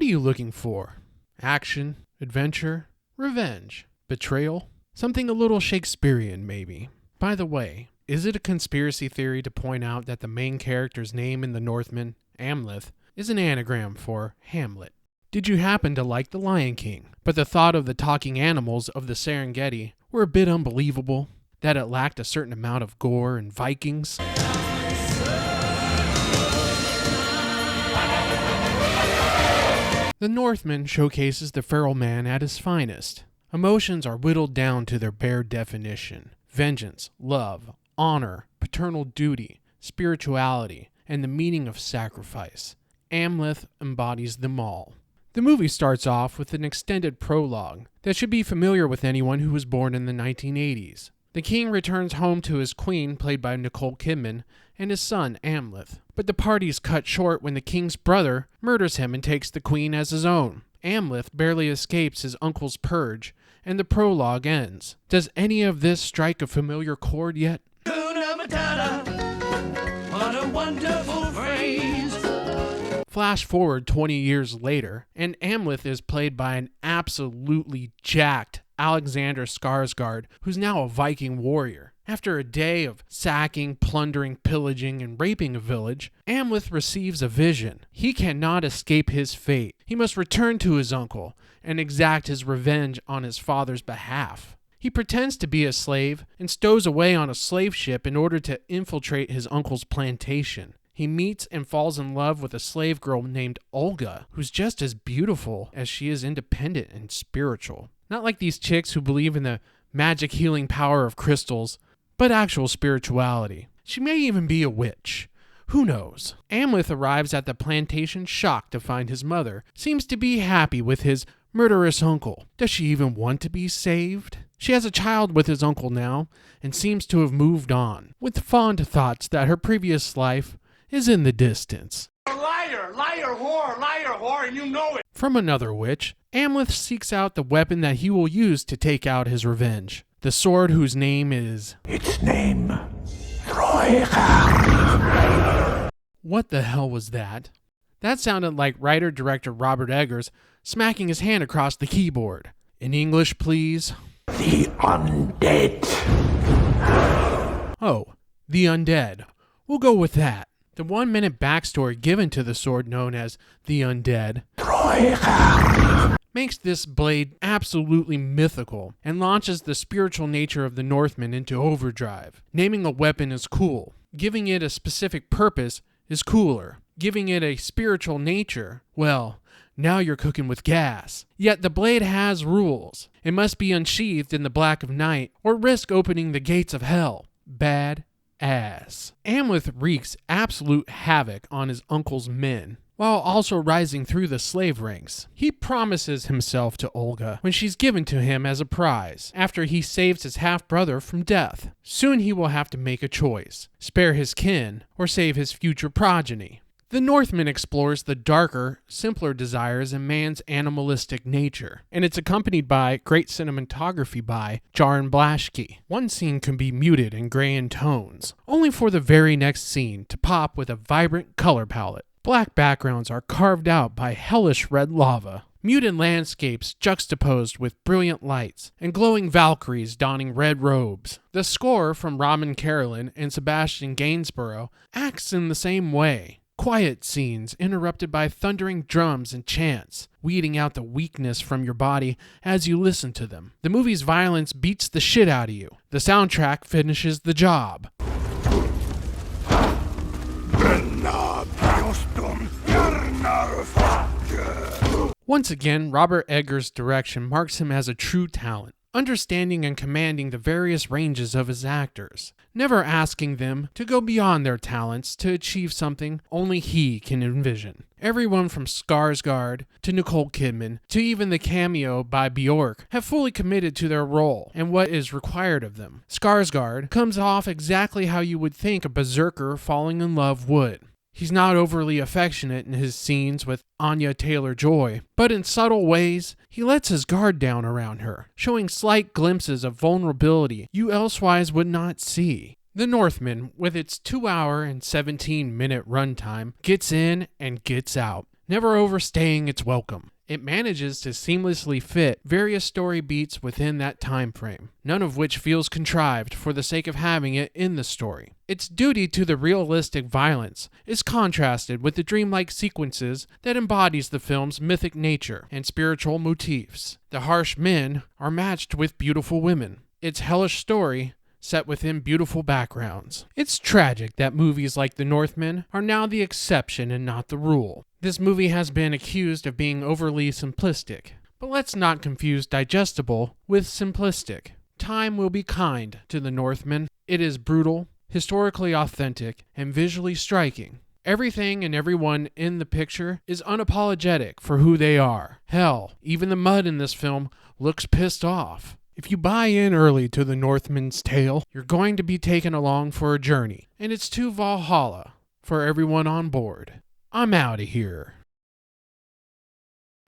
you looking for? Action, adventure, revenge, betrayal? Something a little Shakespearean, maybe. By the way, is it a conspiracy theory to point out that the main character's name in the Northman, Amleth, is an anagram for Hamlet? Did you happen to like The Lion King, but the thought of the talking animals of the Serengeti were a bit unbelievable, that it lacked a certain amount of gore and Vikings? The Northman showcases the feral man at his finest. Emotions are whittled down to their bare definition: vengeance, love, honor, paternal duty, spirituality, and the meaning of sacrifice. Amleth embodies them all. The movie starts off with an extended prologue that should be familiar with anyone who was born in the 1980s. The king returns home to his queen, played by Nicole Kidman, and his son, Amleth. But the party's cut short when the king's brother murders him and takes the queen as his own. Amleth barely escapes his uncle's purge, and the prologue ends. Does any of this strike a familiar chord yet? Hakuna Matata, what a wonderful phrase. Flash forward 20 years later, and Amleth is played by an absolutely jacked Alexander Skarsgård, who's now a Viking warrior. After a day of sacking, plundering, pillaging, and raping a village, Amleth receives a vision. He cannot escape his fate. He must return to his uncle and exact his revenge on his father's behalf. He pretends to be a slave and stows away on a slave ship in order to infiltrate his uncle's plantation. He meets and falls in love with a slave girl named Olga, who's just as beautiful as she is independent and spiritual. Not like these chicks who believe in the magic healing power of crystals, but actual spirituality. She may even be a witch. Who knows? Amleth arrives at the plantation shocked to find his mother seems to be happy with his murderous uncle. Does she even want to be saved? She has a child with his uncle now and seems to have moved on, with fond thoughts that her previous life is in the distance. Liar, whore, and you know it. From another witch, Amleth seeks out the weapon that he will use to take out his revenge. The sword whose name is... Its name, Roygar. What the hell was that? That sounded like writer-director Robert Eggers smacking his hand across the keyboard. In English, please. The undead. Oh, the undead. We'll go with that. The 1-minute backstory given to the sword known as the undead makes this blade absolutely mythical and launches the spiritual nature of the Northman into overdrive. Naming a weapon is cool. Giving it a specific purpose is cooler. Giving it a spiritual nature, well, now you're cooking with gas. Yet the blade has rules. It must be unsheathed in the black of night or risk opening the gates of hell. Bad ass. Amleth wreaks absolute havoc on his uncle's men, while also rising through the slave ranks. He promises himself to Olga when she's given to him as a prize, after he saves his half-brother from death. Soon he will have to make a choice, spare his kin, or save his future progeny. The Northman explores the darker, simpler desires in man's animalistic nature, and it's accompanied by great cinematography by Jaron Blaschke. One scene can be muted and gray in tones, only for the very next scene to pop with a vibrant color palette. Black backgrounds are carved out by hellish red lava. Muted landscapes juxtaposed with brilliant lights, and glowing Valkyries donning red robes. The score from Robin Carolyn and Sebastian Gainsborough acts in the same way. Quiet scenes interrupted by thundering drums and chants, weeding out the weakness from your body as you listen to them. The movie's violence beats the shit out of you. The soundtrack finishes the job. Once again, Robert Eggers' direction marks him as a true talent, understanding and commanding the various ranges of his actors, never asking them to go beyond their talents to achieve something only he can envision. Everyone from Skarsgård to Nicole Kidman to even the cameo by Bjork have fully committed to their role and what is required of them. Skarsgård comes off exactly how you would think a berserker falling in love would. He's not overly affectionate in his scenes with Anya Taylor-Joy, but in subtle ways, he lets his guard down around her, showing slight glimpses of vulnerability you elsewise would not see. The Northman, with its 2-hour and 17-minute runtime, gets in and gets out. never overstaying its welcome. It manages to seamlessly fit various story beats within that time frame, none of which feels contrived for the sake of having it in the story. Its duty to the realistic violence is contrasted with the dreamlike sequences that embodies the film's mythic nature and spiritual motifs. The harsh men are matched with beautiful women. Its hellish story set within beautiful backgrounds. It's tragic that movies like The Northman are now the exception and not the rule. This movie has been accused of being overly simplistic, but let's not confuse digestible with simplistic. Time will be kind to The Northman. It is brutal, historically authentic, and visually striking. Everything and everyone in the picture is unapologetic for who they are. Hell, even the mud in this film looks pissed off. If you buy in early to the Northman's tale, you're going to be taken along for a journey, and it's to Valhalla for everyone on board. I'm out of here.